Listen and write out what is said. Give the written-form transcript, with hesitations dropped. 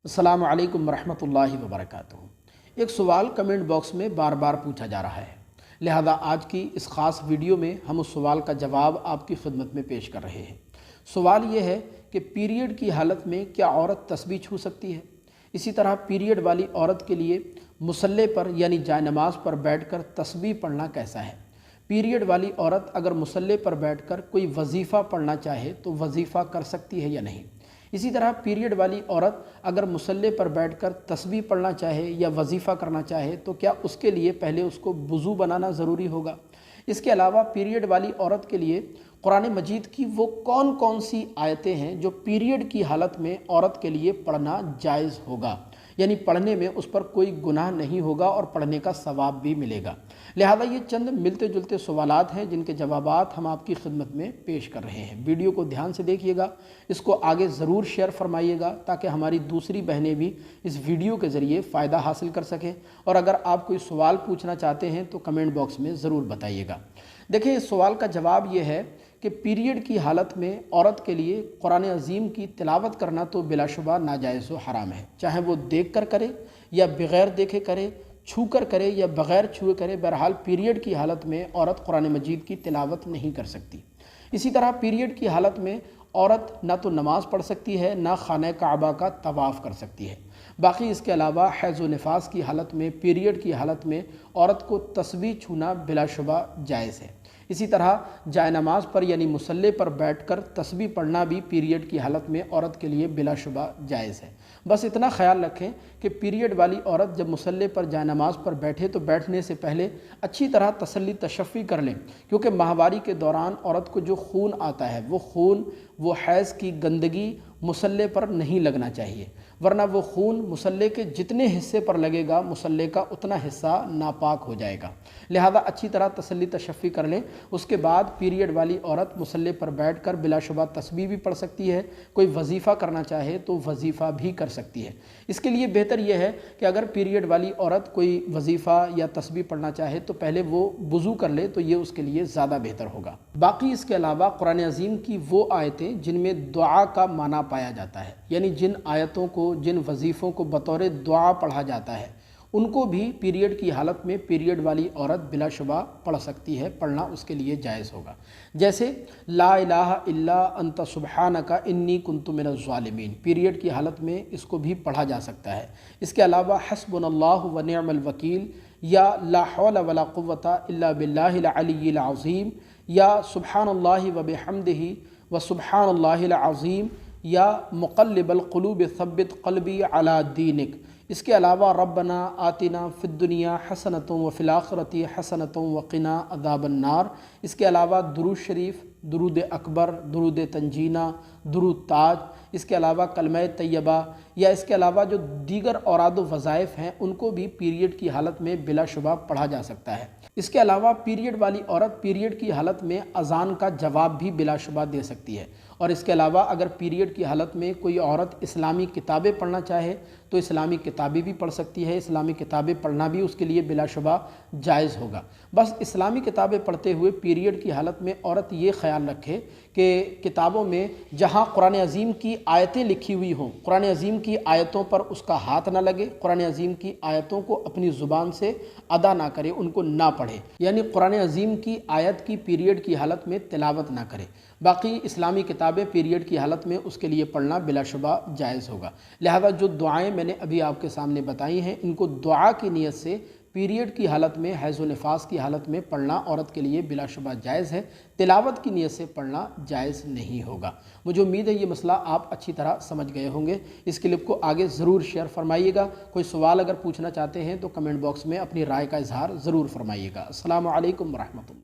अस्सलामु अलैकुम वरहमतुल्लाहि वबरकातुहू। एक सवाल कमेंट बॉक्स में बार बार पूछा जा रहा है, लिहाजा आज की इस ख़ास वीडियो में हम उस सवाल का जवाब आपकी खिदमत में पेश कर रहे हैं। सवाल ये है कि पीरियड की हालत में क्या औरत तस्बीह छू सकती है? इसी तरह पीरियड वाली औरत के लिए मुसल्ले पर यानी जाय नमाज पर बैठकर तस्बीह पढ़ना कैसा है? पीरियड वाली औरत अगर मुसल्ले पर बैठकर कोई वजीफ़ा पढ़ना चाहे तो वजीफ़ा कर सकती है या नहीं? इसी तरह पीरियड वाली औरत अगर मुसल्ले पर बैठकर तस्बीह पढ़ना चाहे या वजीफ़ा करना चाहे तो क्या उसके लिए पहले उसको वज़ू बनाना ज़रूरी होगा? इसके अलावा पीरियड वाली औरत के लिए कुरान मजीद की वो कौन कौन सी आयतें हैं जो पीरियड की हालत में औरत के लिए पढ़ना जायज़ होगा, यानी पढ़ने में उस पर कोई गुनाह नहीं होगा और पढ़ने का सवाब भी मिलेगा। लिहाजा ये चंद मिलते जुलते सवालात हैं जिनके जवाबात हम आपकी खिदमत में पेश कर रहे हैं। वीडियो को ध्यान से देखिएगा, इसको आगे ज़रूर शेयर फरमाइएगा ताकि हमारी दूसरी बहनें भी इस वीडियो के ज़रिए फ़ायदा हासिल कर सकें। और अगर आप कोई सवाल पूछना चाहते हैं तो कमेंट बॉक्स में ज़रूर बताइएगा। देखिए, इस सवाल का जवाब ये है कि पीरियड की हालत में औरत के लिए कुरान अज़ीम की तिलावत करना तो बिलाशुबा नाजायज़ व हराम है, चाहे वो देख कर करे या बग़ैर देखे करे, छू कर करे या बग़ैर छुए करे। बहरहाल पीरियड की हालत में औरत कुरान मजीद की तिलावत नहीं कर सकती। इसी तरह पीरियड की हालत में औरत ना तो नमाज़ पढ़ सकती है, ना खाना काबा का तवाफ़ कर सकती है। बाकी इसके अलावा हैज़ व निफास की हालत में, पीरियड की हालत में औरत को तस्बीह छूना बिलाशुबा जायज़ है। इसी तरह जाय नमाज पर यानी मुसल्ले पर बैठकर तस्बीह पढ़ना भी पीरियड की हालत में औरत के लिए बिलाशुबा जायज़ है। बस इतना ख्याल रखें कि पीरियड वाली औरत जब मुसल्ले पर जाय नमाज पर बैठे तो बैठने से पहले अच्छी तरह तसल्ली तशफ़ी कर लें, क्योंकि माहवारी के दौरान औरत को जो खून आता है वो खून, वो हैज़ की गंदगी मुसल्ले पर नहीं लगना चाहिए, वरना वो खून मुसल्ले के जितने हिस्से पर लगेगा मुसल्ले का उतना हिस्सा नापाक हो जाएगा। लिहाजा अच्छी तरह तसल्ली तशफ़ी कर लें। उसके बाद पीरियड वाली औरत मुसल्ले पर बैठकर बिलाशुबा तस्बीह भी पढ़ सकती है, कोई वजीफ़ा करना चाहे तो वजीफ़ा भी कर सकती है। इसके लिए बेहतर यह है कि अगर पीरियड वाली औरत कोई वजीफ़ा या तस्बीह पढ़ना चाहे तो पहले वो वज़ू कर ले, तो ये उसके लिए ज़्यादा बेहतर होगा। बाकी इसके अलावा कुरान अज़ीम की वो आयतें जिनमें दुआ का माना पाया जाता है, यानी जिन आयतों को, जिन वजीफ़ों को बतौर दुआ पढ़ा जाता है, उनको भी पीरियड की हालत में पीरियड वाली औरत बिलाशुबा पढ़ सकती है, पढ़ना उसके लिए जायज़ होगा। जैसे ला इलाहा इल्ला अंता सुब्हानका इन्नी कुन्तु मिनज़ ज़ालिमीन, पीरियड की हालत में इसको भी पढ़ा जा सकता है। इसके अलावा हस्बुनल्लाहु व निअमल वकील या ला हौला वला कुव्वता इल्ला बिल्लाहिल अलिय्यिल अज़ीम या सुब्हानल्लाहि व बिहम्दिही व सुब्हानल्लाहिल अज़ीम या मुक़ल्लिबल क़ुलूब सब्बित क़ल्बी अला दीनिक। इसके अलावा रब्बना आतिना फ़िद्दुनिया हसनतुम व फ़िल आख़िरति हसनतुम व क़िना अज़ाबन नार। इसके अलावा दुरूद शरीफ, दुरूद अकबर, दुरूद तंजीना, दुरूद ताज, इसके अलावा कलमे तैयबा या इसके अलावा जो दीगर औराद व वज़ाइफ़ हैं उनको भी पीरियड की हालत में बिलाशुबा पढ़ा जा सकता है। इसके अलावा पीरियड वाली औरत पीरियड की हालत में अज़ान का जवाब भी बिलाशुबा दे सकती है। और इसके अलावा अगर पीरियड की हालत में कोई औरत इस्लामी किताबें पढ़ना चाहे तो इस्लामी किताबें भी पढ़ सकती है। इस्लामी किताबें पढ़ना भी उसके लिए बिलाशुबा जायज़ होगा। बस इस्लामी किताबें पढ़ते हुए पीरियड की हालत में औरत ये ख्याल रखे कि किताबों में जहाँ कुरान अज़ीम की आयतें लिखी हुई हों, कुरान अज़ीम की आयतों पर उसका हाथ ना लगे, कुरान अज़ीम की आयतों को अपनी ज़ुबान से अदा ना करे, उनको ना पढ़े, यानी कुरान अज़ीम की आयत की पीरियड की हालत में तिलावत ना करे। बाकी इस्लामी किताबें पीरियड की हालत में उसके लिए पढ़ना बिलाशुबा जायज़ होगा। लिहाजा जो दुआएं मैंने अभी आपके सामने बताई हैं, इनको दुआ की नीयत से पीरियड की हालत में, हैज़ व निफास की हालत में पढ़ना औरत के लिए बिलाशुबा जायज़ है। तिलावत की नीयत से पढ़ना जायज़ नहीं होगा। मुझे उम्मीद है ये मसला आप अच्छी तरह समझ गए होंगे। इस क्लिप को आगे ज़रूर शेयर फरमाइएगा। कोई सवाल अगर पूछना चाहते हैं तो कमेंट बॉक्स में अपनी राय का इजहार ज़रूर फरमाइएगा। अस्सलामु अलैकुम वरहमतुल्लाह।